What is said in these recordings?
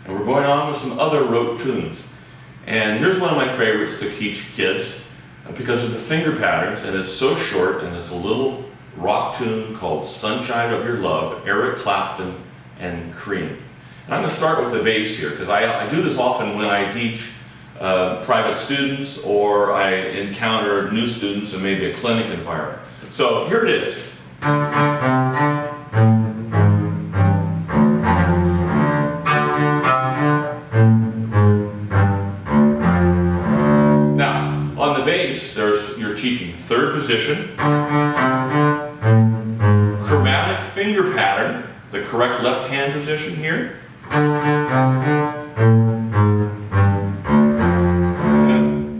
And we're going on with some other rote tunes. And here's one of my favorites to teach kids because of the finger patterns, and it's so short, and it's a little rock tune called Sunshine of Your Love, Eric Clapton and Cream. And I'm going to start with the bass here because I do this often when I teach private students or I encounter new students in maybe a clinic environment. So here it is. You're teaching third position, chromatic finger pattern, the correct left hand position here, and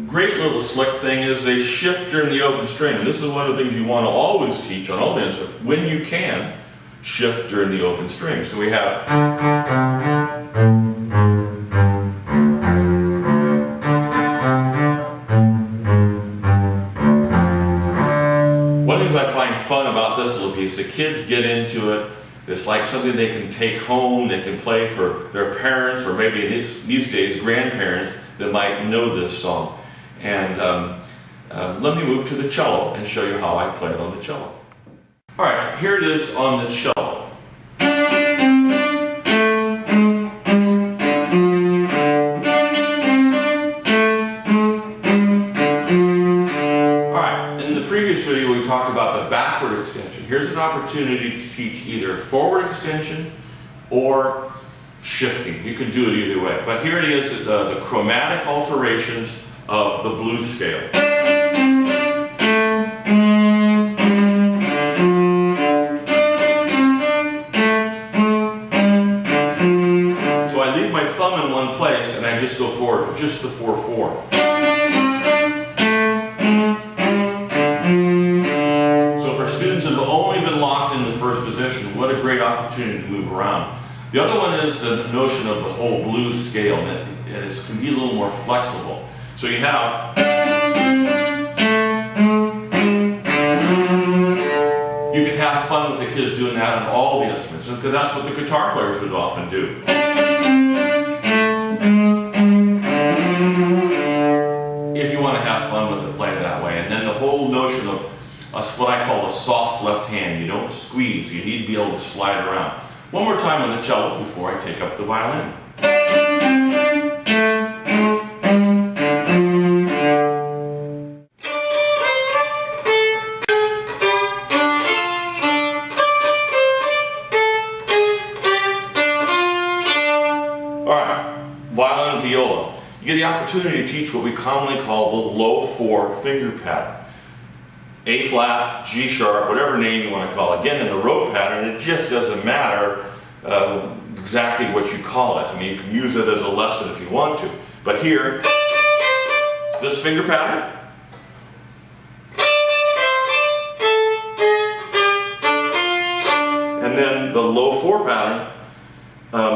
a great little slick thing is they shift during the open string. And this is one of the things you want to always teach on all the instruments, when you can, shift during the open string. So we have fun about this little piece. The kids get into it. It's like something they can take home, they can play for their parents, or maybe these days grandparents that might know this song. And let me move to the cello and show you how I play it on the cello. All right, here it is on the cello. Video we talked about the backward extension. Here's an opportunity to teach either forward extension or shifting. You can do it either way. But here it is, the chromatic alterations of the blues scale. So I leave my thumb in one place and I just go forward for just the 4/4. What a great opportunity to move around. The other one is the notion of the whole blues scale, and it can be a little more flexible. So you have, you can have fun with the kids doing that on all the instruments, because that's what the guitar players would often do. If you want to have fun with it, play it that way. And then the whole notion of what I call a soft left hand. You don't squeeze, you need to be able to slide around. One more time on the cello before I take up the violin. Alright, violin and viola. You get the opportunity to teach what we commonly call the low 4 finger pattern. A flat, G sharp, whatever name you want to call it. Again, in the rote pattern, it just doesn't matter exactly what you call it. I mean, you can use it as a lesson if you want to. But here, this finger pattern, and then the low 4 pattern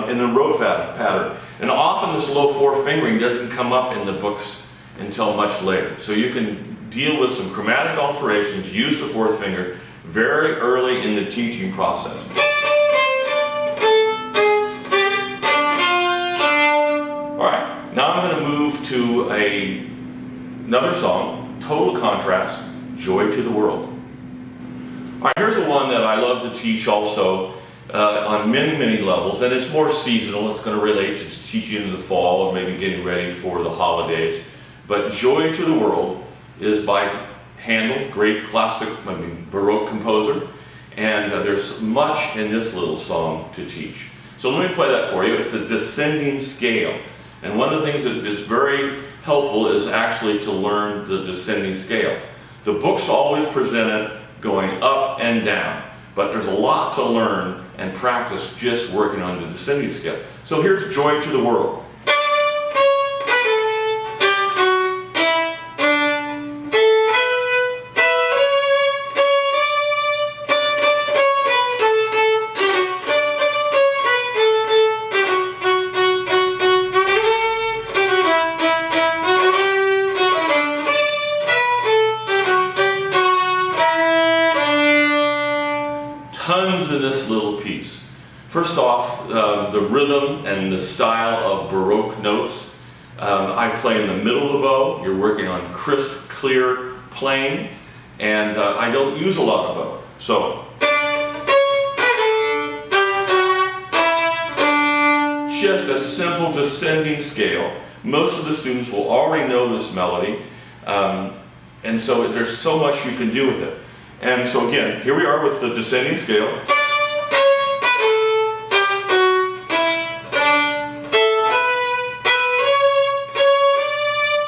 in the rote pattern. And often this low 4 fingering doesn't come up in the books until much later. So you can deal with some chromatic alterations, use the 4th finger very early in the teaching process. Alright, now I'm going to move to another song, total contrast, Joy to the World. Alright, here's the one that I love to teach also on many levels, and it's more seasonal. It's going to relate to teaching in the fall or maybe getting ready for the holidays. But Joy to the World is by Handel, great classic, Baroque composer, and there's much in this little song to teach. So let me play that for you. It's a descending scale, and one of the things that is very helpful is actually to learn the descending scale. The books always present it going up and down, but there's a lot to learn and practice just working on the descending scale. So here's Joy to the World. to this little piece. First off, the rhythm and the style of Baroque notes. I play in the middle of the bow. You're working on crisp, clear playing, and I don't use a lot of bow. So, just a simple descending scale. Most of the students will already know this melody, and so there's so much you can do with it. And so again, here we are with the descending scale.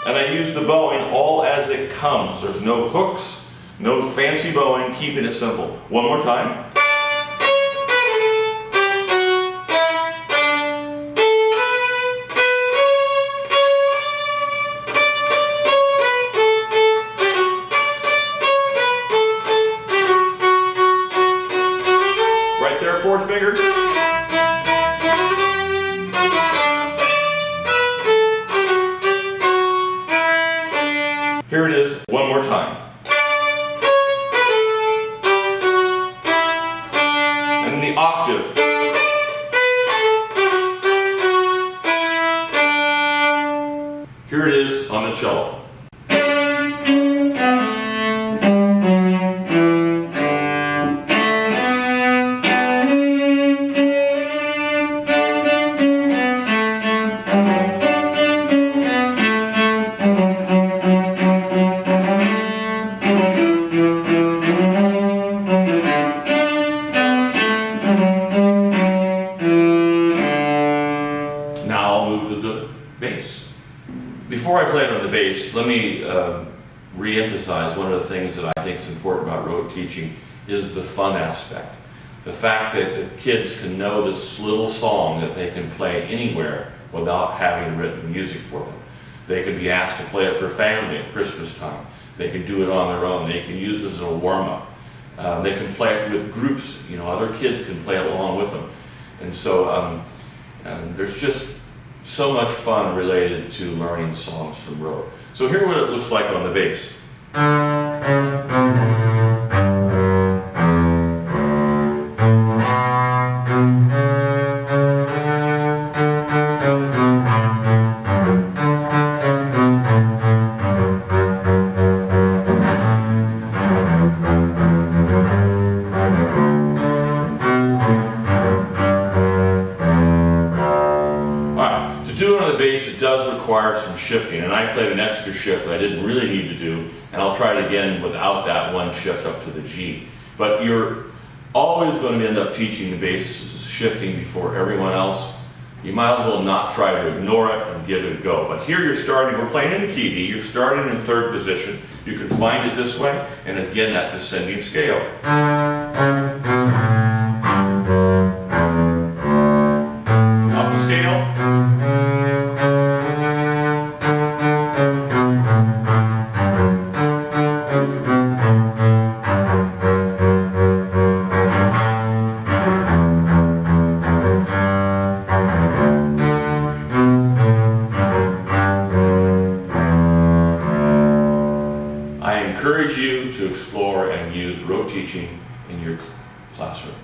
And I use the bowing all as it comes. There's no hooks, no fancy bowing, keeping it simple. One more time. Right there, fourth finger. Here it is, one more time. And the octave. Here it is on the cello. Now I'll move to the bass. Before I play it on the bass, let me re-emphasize one of the things that I think is important about rote teaching is the fun aspect. The fact that the kids can know this little song that they can play anywhere without having written music for them. They can be asked to play it for family at Christmas time. They can do it on their own. They can use it as a warm-up. They can play it with groups. You know, other kids can play along with them. And so there's just so much fun related to learning songs from rote. So here's what it looks like on the bass. It does require some shifting, and I played an extra shift that I didn't really need to do, and I'll try it again without that one shift up to the G. But you're always going to end up teaching the bass shifting before everyone else. You might as well not try to ignore it and give it a go. But here you're starting, we're playing in the key D, you're starting in third position. You can find it this way, and again that descending scale. Up the scale. I encourage you to explore and use rote teaching in your classroom.